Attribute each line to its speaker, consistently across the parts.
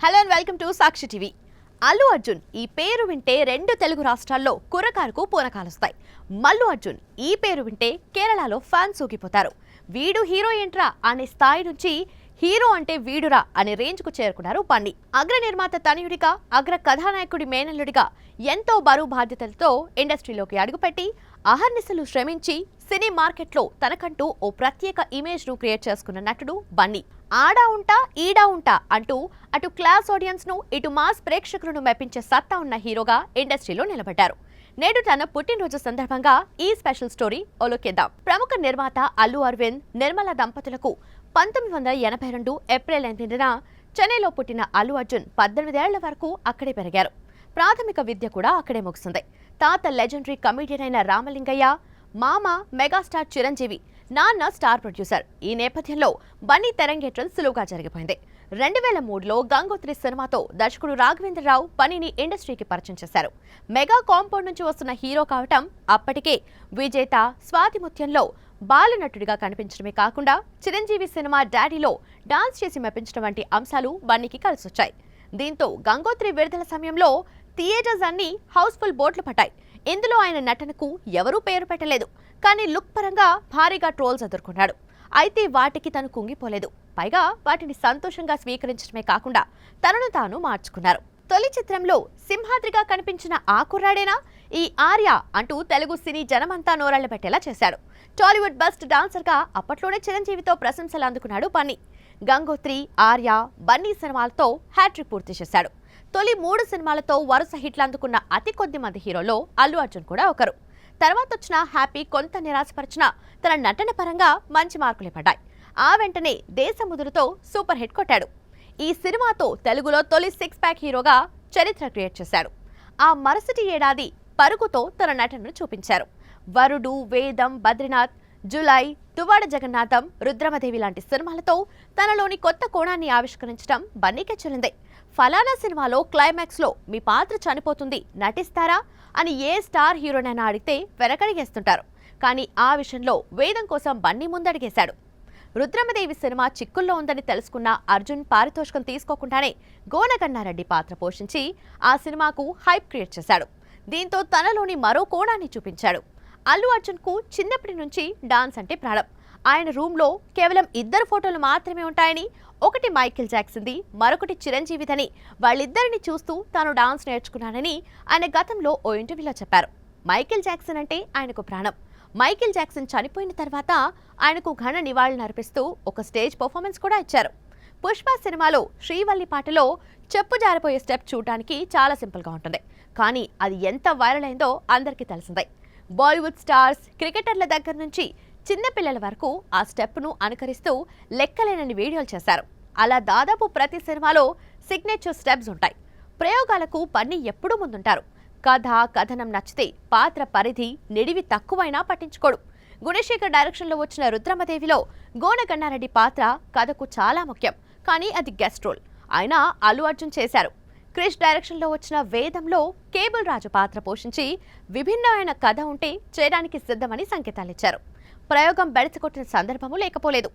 Speaker 1: Hello and welcome to Sakshi TV. Allu Arjun ఈ పేరు వింటే రెండు తెలుగు రాష్ట్రాల్లో కుర్రకారుకు పూనకాలొస్తాయి. మల్లు అర్జున్ ఈ పేరు వింటే కేరళలో ఫ్యాన్స్ ఊగిపోతారు. వీడు హీరో ఏంట్రా అనే స్థాయి నుంచి హీరో అంటే వీడురా అనే రేంజ్కు చేరుకున్నారు బన్నీ. అగ్ర నిర్మాత తనయుడిగా, అగ్ర కథానాయకుడి మేనల్లుడిగా ఎంతో బరువు బాధ్యతలతో ఇండస్ట్రీలోకి అడుగుపెట్టి అహర్నిశలు శ్రమించి సినీ మార్కెట్లో తనకంటూ ఓ ప్రత్యేక ఇమేజ్ను క్రియేట్ చేసుకున్న నటుడు బన్నీ. ఆడా ఉంటా ఈడా ఉంటా అంటూ అటు క్లాస్ ఆడియన్స్ ను ఇటు మాస్ ప్రేక్షకులను మెప్పించే సత్తా ఉన్న హీరోగా ఇండస్ట్రీలో నిలబడ్డారు. నేడు తన పుట్టినరోజు సందర్భంగా ఈ స్పెషల్ స్టోరీ ఒలుకేద్దాం. ప్రముఖ నిర్మాత అల్లు అరవింద్, నిర్మల దంపతులకు 1982 ఏప్రిల్ 8న చెన్నైలో పుట్టిన అల్లు అర్జున్ 18 ఏళ్ల వరకు అక్కడే పెరిగారు. ప్రాథమిక విద్య కూడా అక్కడే ముగిసింది. తాత లెజెండరీ కమెడియన్ అయిన రామలింగయ్య, మామ మెగాస్టార్ చిరంజీవి, నాన్న స్టార్ ప్రొడ్యూసర్. ఈ నేపథ్యంలో బన్నీ తెరంగేట్రం సులువుగా జరిగిపోయింది. 2003లో గంగోత్రి సినిమాతో దర్శకుడు రాఘవేంద్రరావు బన్నీని ఇండస్ట్రీకి పరిచయం చేశారు. మెగా కాంపౌండ్ నుంచి వస్తున్న హీరో కావటం, అప్పటికే విజేత, స్వాతి ముత్యంలో బాలనటుడిగా కనిపించడమే కాకుండా చిరంజీవి సినిమా డాడీలో డాన్స్ చేసి మెప్పించడం వంటి అంశాలు బన్నీకి కలిసొచ్చాయి. దీంతో గంగోత్రి విడుదల సమయంలో థియేటర్స్ అన్ని హౌస్ఫుల్ బోట్లు పట్టాయి. ఇందులో ఆయన నటనకు ఎవరూ పేరు పెట్టలేదు. కానీ లుక్ పరంగా భారీగా ట్రోల్స్ ఎదుర్కొన్నాడు. అయితే వాటికి తను కుంగిపోలేదు. పైగా వాటిని సంతోషంగా స్వీకరించడమే కాకుండా తనను తాను మార్చుకున్నారు. తొలి చిత్రంలో సింహాద్రిగా కనిపించిన ఆ కుర్రాడేనా ఈ ఆర్య అంటూ తెలుగు సినీ జనమంతా నోరాళ్ల పెట్టేలా చేశాడు. టాలీవుడ్ బెస్ట్ డాన్సర్ గా అప్పట్లోనే చిరంజీవితో ప్రశంసలు అందుకున్నాడు బన్నీ. గంగోత్రి, ఆర్య, బన్నీ సినిమాలతో హ్యాట్రిక్ పూర్తి చేశాడు. తొలి 3 సినిమాలతో వరుస హిట్లు అందుకున్న అతి కొద్ది మంది హీరోలో అల్లు అర్జున్ కూడా ఒకరు. తర్వాత వచ్చిన హ్యాపీ కొంత నిరాశపరిచిన తన నటన పరంగా మంచి మార్కులే పడ్డాయి. ఆ వెంటనే దేశముదురుతో సూపర్ హిట్ కొట్టాడు. ఈ సినిమాతో తెలుగులో తొలి 6 ప్యాక్ హీరోగా చరిత్ర క్రియేట్ చేశాడు. ఆ మరుసటి ఏడాది పరుగుతో తన నటనను చూపించారు. వరుడు, వేదం, బద్రీనాథ్, జులై, దువ్వాడ జగన్నాథం, రుద్రమదేవి లాంటి సినిమాలతో తనలోని కొత్త కోణాన్ని ఆవిష్కరించడం బన్నీకే చెల్లింది. ఫలానా సినిమాలో క్లైమాక్స్ లో మీ పాత్ర చనిపోతుంది, నటిస్తారా అని ఏ స్టార్ హీరోనైనా అడిగితే వెనకడిగేస్తుంటారు. కానీ ఆ విషయంలో వేదం కోసం బన్నీ ముందడిగేశాడు. రుద్రమదేవి సినిమా చిక్కుల్లో ఉందని తెలుసుకున్న అర్జున్ పారితోషికం తీసుకోకుండానే గోనగన్నారెడ్డి పాత్ర పోషించి ఆ సినిమాకు హైప్ క్రియేట్ చేశాడు. దీంతో తనలోని మరో కోణాన్ని చూపించాడు. అల్లు అర్జున్ కు చిన్నప్పటి నుంచి డాన్స్ అంటే ప్రాణం. ఆయన రూమ్లో కేవలం 2 ఫోటోలు మాత్రమే ఉంటాయని, ఒకటి మైకేల్ జాక్సన్ది, మరొకటి చిరంజీవిదని, వాళ్ళిద్దరిని చూస్తూ తాను డాన్స్ నేర్చుకున్నానని ఆయన గతంలో ఓ ఇంటర్వ్యూలో చెప్పారు. మైకేల్ జాక్సన్ అంటే ఆయనకు ప్రాణం. మైకేల్ జాక్సన్ చనిపోయిన తర్వాత ఆయనకు ఘన నివాళులు అర్పిస్తూ ఒక స్టేజ్ పర్ఫార్మెన్స్ కూడా ఇచ్చారు. పుష్ప సినిమాలో శ్రీవల్లి పాటలో చెప్పు జారిపోయే స్టెప్ చూడటానికి చాలా సింపుల్గా ఉంటుంది. కానీ అది ఎంత వైరల్ అయిందో అందరికీ తెలిసిందే. బాలీవుడ్ స్టార్స్, క్రికెటర్ల దగ్గర నుంచి చిన్నపిల్లల వరకు ఆ స్టెప్ను అనుకరిస్తూ లెక్కలేనని వీడియోలు చేశారు. అలా దాదాపు ప్రతి సినిమాలో సిగ్నేచర్ స్టెప్స్ ఉంటాయి. ప్రయోగాలకు బన్నీ ఎప్పుడూ ముందుంటారు. కథ, కథనం నచ్చితే పాత్ర పరిధి, నిడివి తక్కువైనా పట్టించుకోడు. గుణశేఖర్ డైరెక్షన్లో వచ్చిన రుద్రమదేవిలో గోనగన్నారెడ్డి పాత్ర కథకు చాలా ముఖ్యం. కానీ అది గెస్ట్ రోల్. అయినా అల్లు అర్జున్ చేశారు. క్రిష్ డైరెక్షన్లో వచ్చిన వేదంలో కేబుల్ రాజు పాత్ర పోషించి విభిన్నమైన కథ ఉంటే చేయడానికి సిద్ధమని సంకేతాలిచ్చారు. ప్రయోగం బెడిసికొట్టిన సందర్భము లేకపోలేదు.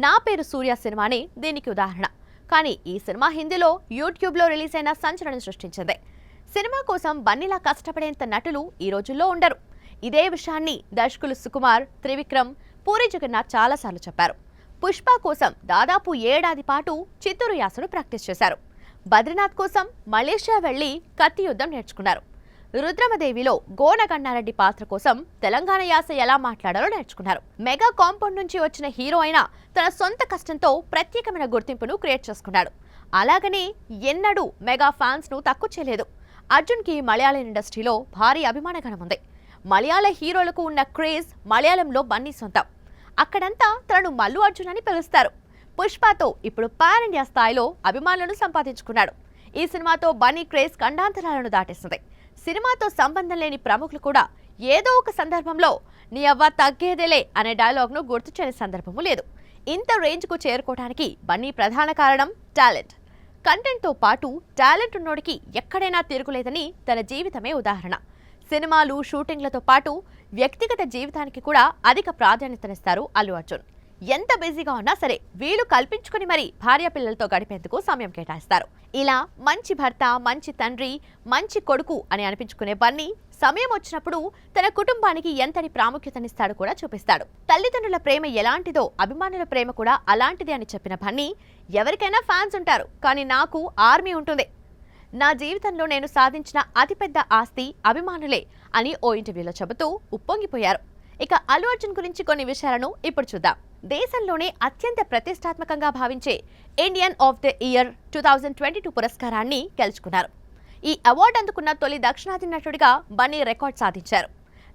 Speaker 1: నా పేరు సూర్య సినిమానే దీనికి ఉదాహరణ. కానీ ఈ సినిమా హిందీలో యూట్యూబ్లో రిలీజ్ అయిన సంచలనం సృష్టించింది. సినిమా కోసం బన్నీలా కష్టపడేంత నటులు ఈ రోజుల్లో ఉండరు. ఇదే విషయాన్ని దర్శకులు సుకుమార్, త్రివిక్రమ్, పూరి జగన్నాథ్ చాలాసార్లు చెప్పారు. పుష్ప కోసం దాదాపు 7 ఏడాది పాటు చిత్తూరు యాసను ప్రాక్టీస్ చేశారు. బద్రీనాథ్ కోసం మలేషియా వెళ్లి కత్తి యుద్ధం నేర్చుకున్నారు. రుద్రమదేవిలో గోనగన్నారెడ్డి పాత్ర కోసం తెలంగాణ యాస ఎలా మాట్లాడాలో నేర్చుకున్నారు. మెగా కాంపౌండ్ నుంచి వచ్చిన హీరో అయినా తన సొంత కష్టంతో ప్రత్యేకమైన గుర్తింపును క్రియేట్ చేసుకున్నాడు. అలాగనే ఎన్నడూ మెగా ఫ్యాన్స్ ను తక్కువ చేయలేదు. అర్జున్ కి మలయాళం ఇండస్ట్రీలో భారీ అభిమానగణం ఉంది. మలయాళ హీరోలకు ఉన్న క్రేజ్ మలయాళంలో బన్నీ సొంతం. అక్కడంతా తనను మల్లు అర్జున్ అని పిలుస్తారు. పుష్పతో ఇప్పుడు పాన్ ఇండియా స్థాయిలో అభిమానులను సంపాదించుకున్నాడు. ఈ సినిమాతో బన్నీ క్రేజ్ ఖండాంతరాలను దాటేసింది. సినిమాతో సంబంధం లేని ప్రముఖులు కూడా ఏదో ఒక సందర్భంలో నీ అవ్వ తగ్గేదేలే అనే డైలాగ్ను గుర్తు చేయని సందర్భము లేదు. ఇంత రేంజ్కు చేరుకోవడానికి బన్నీ ప్రధాన కారణం టాలెంట్. కంటెంట్తో పాటు టాలెంట్ ఉన్నోడికి ఎక్కడైనా తిరుగులేదని తన జీవితమే ఉదాహరణ. సినిమాలు, షూటింగ్లతో పాటు వ్యక్తిగత జీవితానికి కూడా అధిక ప్రాధాన్యతనిస్తారు అల్లు అర్జున్. ఎంత బిజీగా ఉన్నా సరే వీలు కల్పించుకుని మరి భార్య పిల్లలతో గడిపేందుకు సమయం కేటాయిస్తారు. ఇలా మంచి భర్త, మంచి తండ్రి, మంచి కొడుకు అని అనిపించుకునే బన్నీ సమయం వచ్చినప్పుడు తన కుటుంబానికి ఎంతటి ప్రాముఖ్యతనిస్తాడో కూడా చూపిస్తాడు. తల్లిదండ్రుల ప్రేమ ఎలాంటిదో అభిమానుల ప్రేమ కూడా అలాంటిదే అని చెప్పిన బన్నీ, ఎవరికైనా ఫ్యాన్స్ ఉంటారు, కానీ నాకు ఆర్మీ ఉంటుంది. నా జీవితంలో నేను సాధించిన అతిపెద్ద ఆస్తి అభిమానులే అని ఓ ఇంటర్వ్యూలో చెబుతూ ఉప్పొంగిపోయారు. ఇక అల్లు అర్జున్ గురించి కొన్ని విషయాలను ఇప్పుడు చూద్దాం. దేశంలోనే అత్యంత ప్రతిష్టాత్మకంగా భావించే ఇండియన్ ఆఫ్ ద ఇయర్ 2022 పురస్కారాన్ని గెలుచుకున్నారు. ఈ అవార్డు అందుకున్న తొలి దక్షిణాది నటుడిగా బన్నీ రికార్డ్ సాధించారు.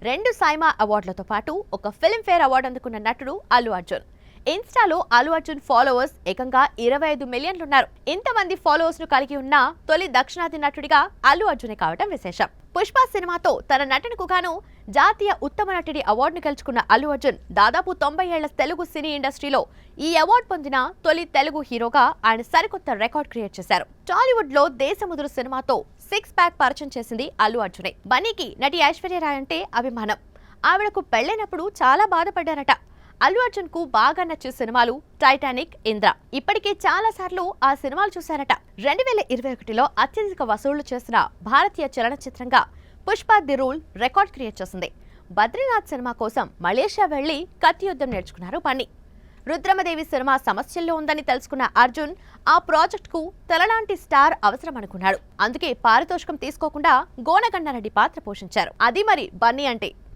Speaker 1: 2 సైమా అవార్డులతో పాటు ఒక ఫిల్మ్ఫేర్ అవార్డు అందుకున్న నటుడు అల్లు అర్జున్. ఇన్స్టాలో అల్లు అర్జున్ ఫాలోవర్స్ ఏకంగా 25 మిలియన్లున్నారు. ఇంతమంది ఫాలోవర్స్ ను కలిగి ఉన్న తొలి దక్షిణాది నటుడిగా అల్లు అర్జునే కావడం విశేషం. పుష్ప సినిమాతో తన నటనకు గాను జాతీయ ఉత్తమ నటుడి అవార్డును గెలుచుకున్న అల్లు అర్జున్ దాదాపు 90 ఏళ్ల తెలుగు సినీ ఇండస్ట్రీలో ఈ అవార్డు పొందిన తొలి తెలుగు హీరోగా ఆయన సరికొత్త రికార్డ్ క్రియేట్ చేశారు. టాలీవుడ్ లో దేశముదురు సినిమాతో 6 ప్యాక్ పరిచయం చేసింది అల్లు అర్జునే. బన్నీకి నటి ఐశ్వర్య రాయ్ అంటే అభిమానం. ఆవిడకు పెళ్లైనప్పుడు చాలా బాధపడ్డారట. అల్లు అర్జున్ కు బాగా నచ్చే సినిమాలు టైటానిక్, ఇంద్ర. ఇప్పటికే చాలా సార్లు ఆ సినిమాలు చూశారట. 2021లో అత్యధిక వసూళ్లు చేసిన భారతీయ చలనచిత్రంగా Pushpa the rule record create చేసింది. బద్రీనాథ్ సినిమా కోసం మలేషియా వెళ్లి కత్తి యుద్ధం నేర్చుకున్నారు బన్నీ. రుద్రమదేవి సినిమా సమస్యల్లో ఉందని తెలుసుకున్న అర్జున్ ఆ ప్రాజెక్ట్ కు తలలాంటి స్టార్ అవసరం అనుకున్నాడు. అందుకే పారితోషికం తీసుకోకుండా గోనగండారెడ్డి పాత్ర పోషించారు. అది మరి బన్నీ అంటే.